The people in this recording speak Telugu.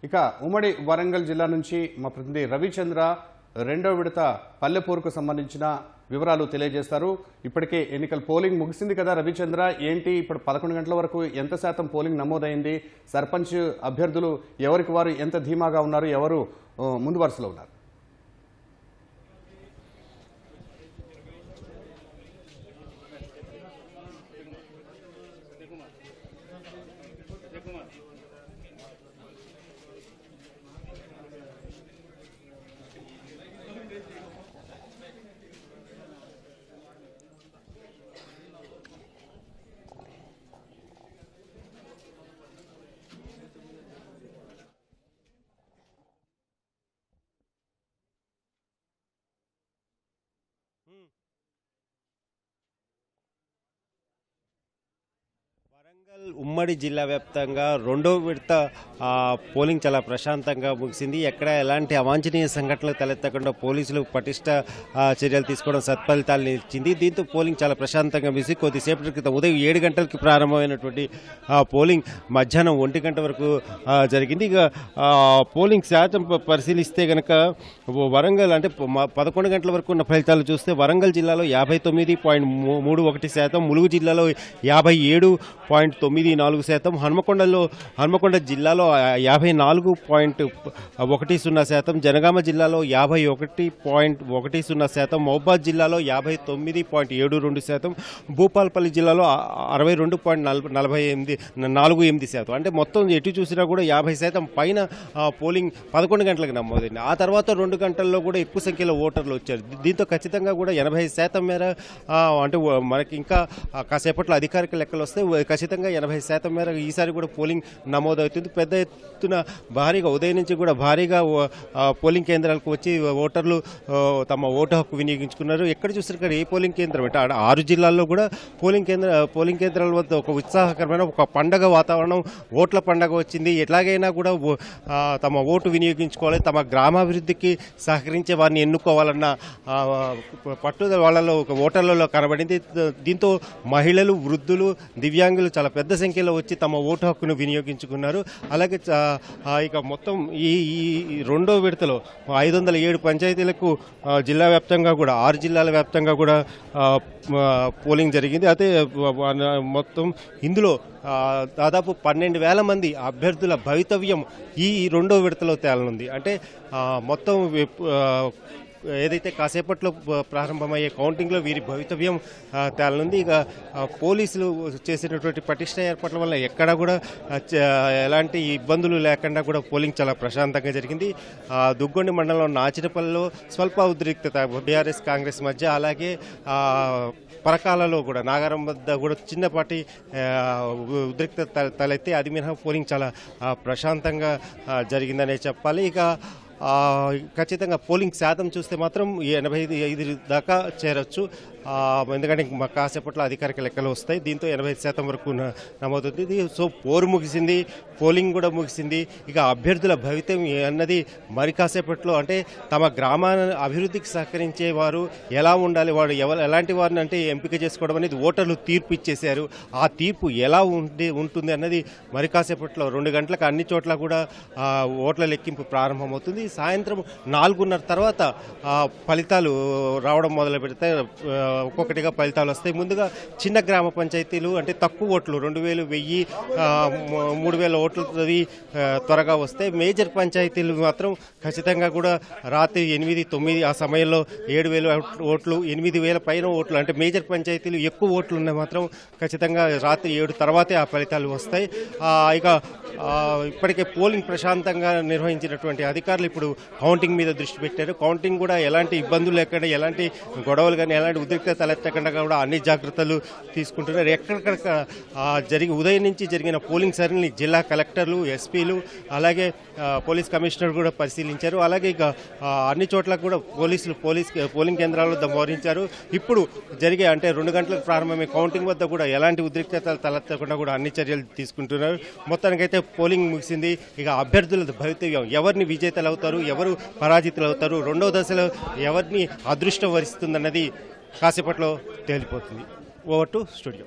ఇక ఉమ్మడి వరంగల్ జిల్లా నుంచి మా ప్రతినిధి రవిచంద్ర రెండో విడత పల్లెపూరుకు సంబంధించిన వివరాలు తెలియజేస్తారు. ఇప్పటికే ఎన్నికల పోలింగ్ ముగిసింది కదా రవిచంద్ర, ఏంటి ఇప్పుడు 11 గంటల వరకు ఎంత శాతం పోలింగ్ నమోదైంది? సర్పంచ్ అభ్యర్థులు ఎవరికి వారు ఎంత ధీమాగా ఉన్నారు, ఎవరు ముందు వరుసలో ఉన్నారు? వరంగల్ ఉమ్మడి జిల్లా వ్యాప్తంగా రెండో విడత పోలింగ్ చాలా ప్రశాంతంగా ముగిసింది. ఎక్కడ ఎలాంటి అవాంఛనీయ సంఘటనలు తలెత్తకుండా పోలీసులు పటిష్ట చర్యలు తీసుకోవడం సత్ఫలితాలను ఇచ్చింది. దీంతో పోలింగ్ చాలా ప్రశాంతంగా ముగిసి కొద్దిసేపటి క్రితం ఉదయం 7 గంటలకి ప్రారంభమైనటువంటి పోలింగ్ మధ్యాహ్నం 1 గంట వరకు జరిగింది. ఇక పోలింగ్ శాతం పరిశీలిస్తే కనుక వరంగల్ అంటే 11 గంటల వరకు ఉన్న ఫలితాలు చూస్తే వరంగల్ జిల్లాలో 59.31%, ములుగు జిల్లాలో 57.94%, హన్మకొండ జిల్లాలో 54.10%, జనగామ జిల్లాలో 51.10%, మహబూబాద్ జిల్లాలో 59.72%, భూపాలపల్లి జిల్లాలో 62.48%. అంటే మొత్తం ఎటు చూసినా కూడా 50% పైన పోలింగ్ 11 గంటలకు నమోదైంది. ఆ తర్వాత 2 గంటల్లో కూడా ఎక్కువ సంఖ్యలో ఓటర్లు వచ్చారు. దీంతో ఖచ్చితంగా కూడా 80% మేర అంటే మనకి ఇంకా కాసేపట్లో అధికారిక లెక్కలు వస్తే ఖచ్చితంగా 80% మేర ఈసారి కూడా పోలింగ్ నమోదవుతుంది. పెద్ద ఎత్తున భారీగా ఉదయం నుంచి కూడా భారీగా పోలింగ్ కేంద్రాలకు వచ్చి ఓటర్లు తమ ఓటు హక్కు వినియోగించుకున్నారు. ఎక్కడ చూసారు ఇక్కడ ఏ పోలింగ్ కేంద్రం అంటే 6 జిల్లాల్లో కూడా పోలింగ్ కేంద్రాల వద్ద ఒక ఉత్సాహకరమైన ఒక పండగ వాతావరణం, ఓట్ల పండగ వచ్చింది. ఎట్లాగైనా కూడా తమ ఓటు వినియోగించుకోవాలి, తమ గ్రామాభివృద్ధికి సహకరించే వారిని ఎన్నుకోవాలన్న పట్టుదల వాళ్ళలో ఒక ఓటర్లలో కనబడింది. దీంతో మహిళలు, వృద్ధులు, దివ్యాంగులు చాలా పెద్ద సంఖ్యలో వచ్చి తమ ఓటు హక్కును వినియోగించుకున్నారు. అలాగే ఇక మొత్తం ఈ రెండో విడతలో 507 పంచాయతీలకు జిల్లా వ్యాప్తంగా కూడా 6 జిల్లాల వ్యాప్తంగా కూడా పోలింగ్ జరిగింది. అయితే మొత్తం ఇందులో దాదాపు 12,000 మంది అభ్యర్థుల భవితవ్యం ఈ రెండో విడతలో తేలనుంది. అంటే మొత్తం ఏదైతే కాసేపట్లో ప్రారంభమయ్యే కౌంటింగ్లో వీరి భవితవ్యం తేలనుంది. ఇక పోలీసులు చేసినటువంటి పటిష్ట ఏర్పాట్ల వల్ల ఎక్కడా కూడా ఎలాంటి ఇబ్బందులు లేకుండా కూడా పోలింగ్ చాలా ప్రశాంతంగా జరిగింది. దుగ్గొండి మండలంలో నాచినపల్లిలో స్వల్ప ఉద్రిక్తత బీఆర్ఎస్ కాంగ్రెస్ మధ్య, అలాగే పరకాలలో కూడా నాగారం వద్ద కూడా చిన్నపాటి ఉద్రిక్తత తలెత్తి అది మినహా పోలింగ్ చాలా ప్రశాంతంగా జరిగిందనే చెప్పాలి. ఇక ఖచ్చితంగా పోలింగ్ శాతం చూస్తే మాత్రం 85 దాకా చేరొచ్చు. ఎందుకంటే కాసేపట్లో అధికారిక లెక్కలు వస్తాయి. దీంతో 85% వరకు నమోదవుతుంది. సో పోరు ముగిసింది, పోలింగ్ కూడా ముగిసింది. ఇక అభ్యర్థుల భవితం అన్నది మరి కాసేపట్లో అంటే తమ గ్రామాన్ని అభివృద్ధికి సహకరించే వారు ఎలా ఉండాలి, వాడు ఎలాంటి వారిని అంటే ఎంపిక చేసుకోవడం అనేది ఓటర్లు తీర్పు ఇచ్చేశారు. ఆ తీర్పు ఎలా ఉంటుంది అన్నది మరి కాసేపట్లో 2 గంటలకు అన్ని చోట్ల కూడా ఓట్ల లెక్కింపు ప్రారంభమవుతుంది. సాయంత్రం 4:30 తర్వాత ఫలితాలు రావడం మొదలు పెడితే ఒక్కొక్కటిగా ఫలితాలు వస్తాయి. ముందుగా చిన్న గ్రామ పంచాయతీలు అంటే తక్కువ ఓట్లు 2,000, 1,000, 3,000 ఓట్లు త్వరగా వస్తాయి. మేజర్ పంచాయతీలు మాత్రం ఖచ్చితంగా కూడా రాత్రి 8, 9 ఆ సమయంలో 7,000 ఓట్లు, 8,000 పైన ఓట్లు అంటే మేజర్ పంచాయతీలు ఎక్కువ ఓట్లు ఉన్నాయి మాత్రం ఖచ్చితంగా రాత్రి 7 తర్వాతే ఆ ఫలితాలు వస్తాయి. ఇక ఇప్పటికే పోలింగ్ ప్రశాంతంగా నిర్వహించినటువంటి అధికారులు ఇప్పుడు కౌంటింగ్ మీద దృష్టి పెట్టారు. కౌంటింగ్ కూడా ఎలాంటి ఇబ్బందులు లేకుండా, ఎలాంటి గొడవలు కానీ, ఎలాంటి ఉద్రిక్తత తలెత్తకుండా కూడా అన్ని జాగ్రత్తలు తీసుకుంటున్నారు. ఎక్కడికక్కడ ఉదయం నుంచి జరిగిన పోలింగ్ సరళిని జిల్లా కలెక్టర్లు, ఎస్పీలు, అలాగే పోలీస్ కమిషనర్ కూడా పరిశీలించారు. అలాగే ఇక అన్ని చోట్ల కూడా పోలింగ్ కేంద్రాల వద్ద మోహరించారు. ఇప్పుడు జరిగే అంటే 2 గంటలకు ప్రారంభమై కౌంటింగ్ వద్ద కూడా ఎలాంటి ఉద్రిక్తతలు తలెత్తకుండా కూడా అన్ని చర్యలు తీసుకుంటున్నారు. మొత్తానికైతే పోలింగ్ ముగిసింది. ఇక అభ్యర్థుల భవితవ్యం ఎవరిని విజేతలు అవుతారు, ఎవరు పరాజితులు అవుతారు, రెండవ దశలో ఎవరిని అదృష్టం వరిస్తుందన్నది కాసేపట్లో తేలిపోతుంది. Over to studio.